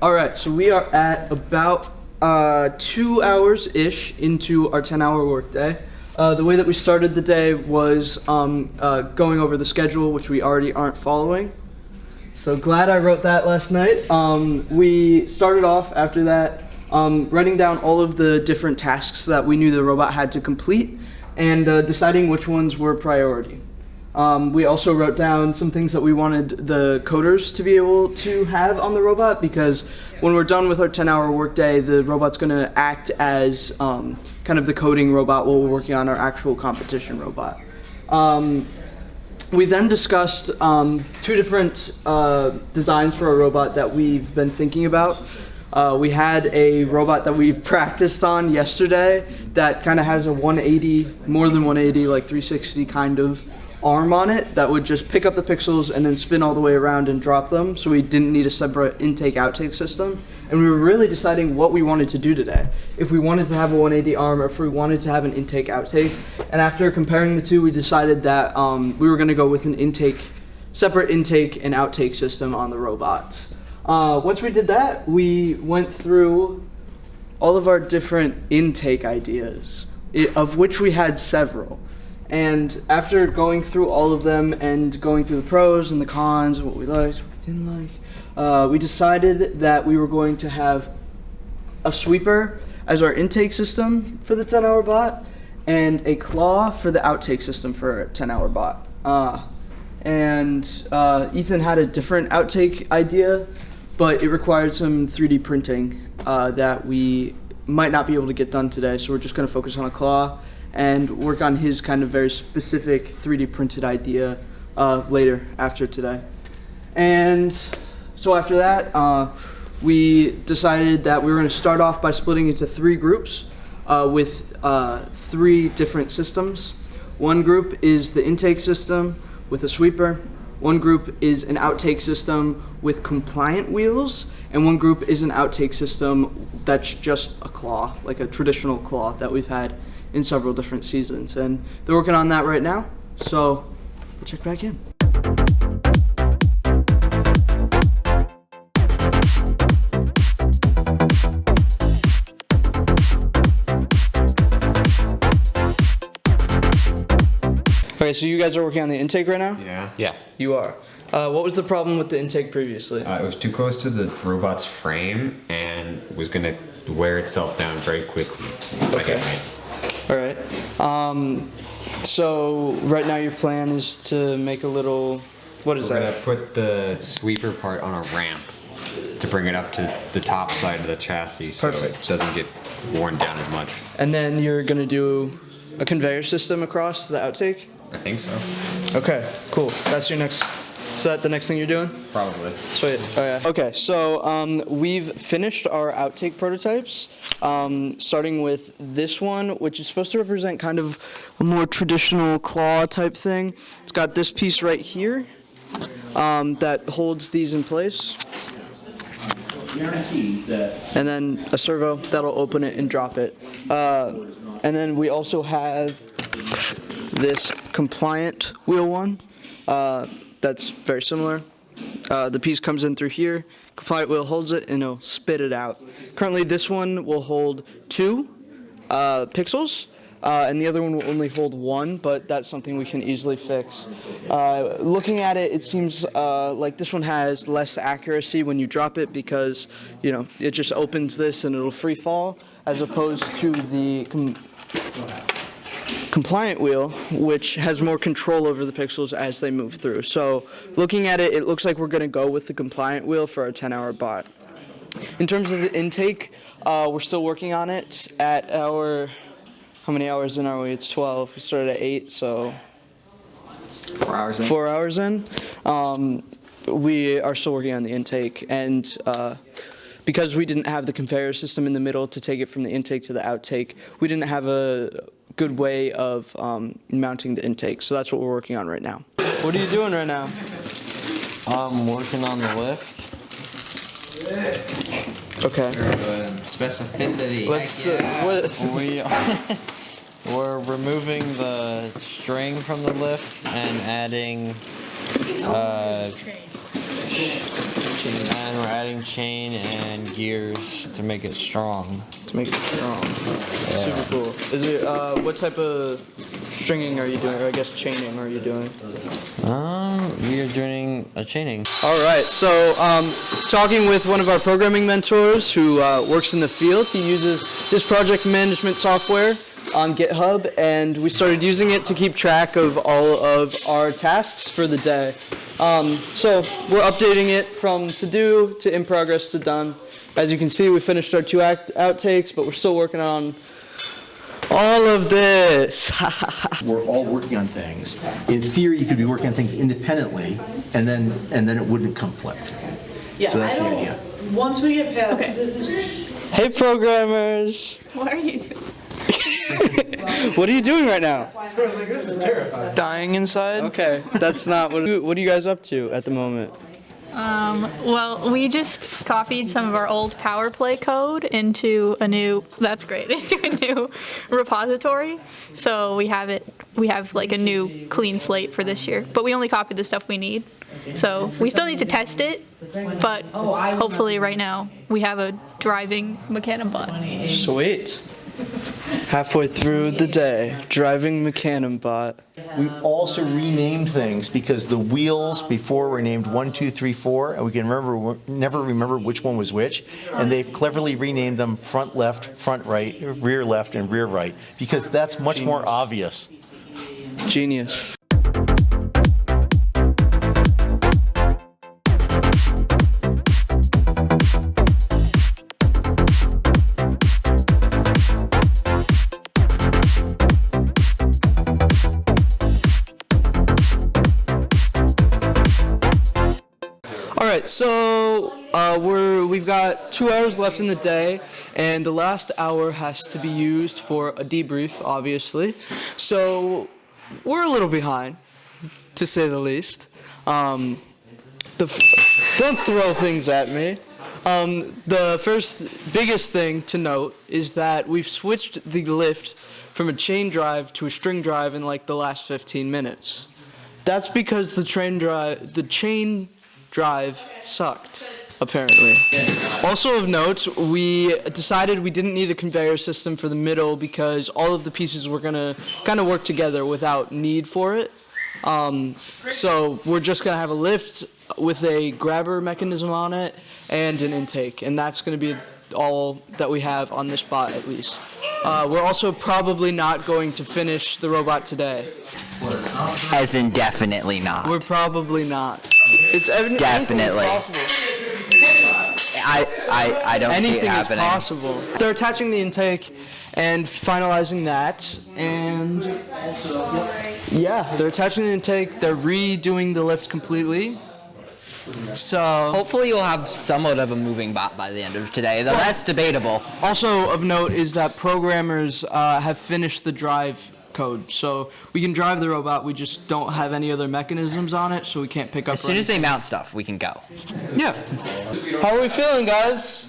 All right, so we are at about 2 hours-ish into our 10-hour workday. The way that we started the day was going over the schedule, which we already aren't following. So glad I wrote that last night. We started off after that writing down all of the different tasks that we knew the robot had to complete and deciding which ones were priority. We also wrote down some things that we wanted the coders to be able to have on the robot, because when we're done with our 10-hour workday, the robot's going to act as kind of the coding robot while we're working on our actual competition robot. We then discussed 2 different designs for a robot that we've been thinking about. We had a robot that we practiced on yesterday that kind of has a 180, more than 180, like 360 kind of arm on it that would just pick up the pixels and then spin all the way around and drop them, so we didn't need a separate intake-outtake system. And we were really deciding what we wanted to do today. If we wanted to have a 180 arm or if we wanted to have an intake-outtake. And after comparing the two, we decided that we were going to go with an separate intake and outtake system on the robot. Once we did that, we went through all of our different intake ideas, of which we had several. And after going through all of them and going through the pros and the cons and what we liked, what we didn't like, we decided that we were going to have a sweeper as our intake system for the 10-hour bot and a claw for the outtake system for a 10-hour bot. Ethan had a different outtake idea, but it required some 3D printing that we might not be able to get done today, so we're just going to focus on a claw and work on his kind of very specific 3D printed idea later after today. And so after that, we decided that we were going to start off by splitting into 3 groups with 3 different systems. One group is the intake system with a sweeper. One group is an outtake system with compliant wheels, and one group is an outtake system that's just a claw, like a traditional claw that we've had in several different seasons. And they're working on that right now, so we'll check back in. Okay, so you guys are working on the intake right now? Yeah. You are. What was the problem with the intake previously? It was too close to the robot's frame and was going to wear itself down very quickly. Okay. All right. So right now your plan is to make a little, what is that? We're going to put the sweeper part on a ramp to bring it up to the top side of the chassis. Perfect. So it doesn't get worn down as much. And then you're going to do a conveyor system across the outtake? I think so. Okay, cool. That's your next, is that the next thing you're doing? Probably. Sweet. Oh yeah. Okay, so we've finished our outtake prototypes, starting with this one, which is supposed to represent kind of a more traditional claw type thing. It's got this piece right here that holds these in place. And then a servo that'll open it and drop it. And then we also have this compliant wheel one that's very similar. The piece comes in through here, compliant wheel holds it, and it'll spit it out. Currently this one will hold 2 pixels, and the other one will only hold 1, but that's something we can easily fix. Looking at it, it seems like this one has less accuracy when you drop it because, you know, it just opens this and it'll free fall, as opposed to the compliant wheel, which has more control over the pixels as they move through. So looking at it, it looks like we're going to go with the compliant wheel for our 10-hour bot. In terms of the intake, we're still working on it at our, how many hours in are we? It's 12. We started at 8, so 4 hours in. 4 hours in. We are still working on the intake, and because we didn't have the conveyor system in the middle to take it from the intake to the outtake, we didn't have a good way of mounting the intake, so that's what we're working on right now. What are you doing right now? I'm working on the lift. Okay. Specificity. Let's. We're removing the string from the lift and adding And we're adding chain and gears to make it strong. To make it strong. Super cool. Is it what type of stringing are you doing, or I guess chaining are you doing? We are doing a chaining. All right, so talking with one of our programming mentors who works in the field, he uses this project management software on GitHub, and we started using it to keep track of all of our tasks for the day. So we're updating it from to do to in progress to done. As you can see, we finished our 2 outtakes, but we're still working on all of this. We're all working on things. In theory, you could be working on things independently, and then it wouldn't conflict. Yeah, So that's I the don't, idea. once we get past this is Hey, programmers. What are you doing? What are you doing right now? Dying inside? Okay, that's not what are you guys up to at the moment? Well, we just copied some of our old power play code into a new, that's great, into a new repository. So we have like a new clean slate for this year, but we only copied the stuff we need. So we still need to test it, but hopefully right now we have a driving Mechanibot. Sweet. Halfway through the day, driving Mechanibot. We also renamed things because the wheels before were named 1, 2, 3, 4, and we can never remember which one was which. And they've cleverly renamed them front left, front right, rear left, and rear right because that's much more obvious. Genius. All right, so we've got 2 hours left in the day, and the last hour has to be used for a debrief, obviously. So we're a little behind, to say the least. Don't throw things at me. The first biggest thing to note is that we've switched the lift from a chain drive to a string drive in like the last 15 minutes. That's because the chain drive sucked, apparently. Also of note, we decided we didn't need a conveyor system for the middle because all of the pieces were gonna kind of work together without need for it. So we're just gonna have a lift with a grabber mechanism on it and an intake, and that's gonna be all that we have on this spot at least. We're also probably not going to finish the robot today. As in definitely not. We're probably not. It's Definitely. I don't see it anything is happening. possible. They're attaching the intake and finalizing that, and yeah, they're attaching the intake. They're redoing the lift completely. So Hopefully you'll have somewhat of a moving bot by the end of today, though that's debatable. also of note is that programmers have finished the drive code, so we can drive the robot. We just don't have any other mechanisms on it, so we can't pick up. As soon as they mount stuff, we can go. Yeah. How are we feeling, guys?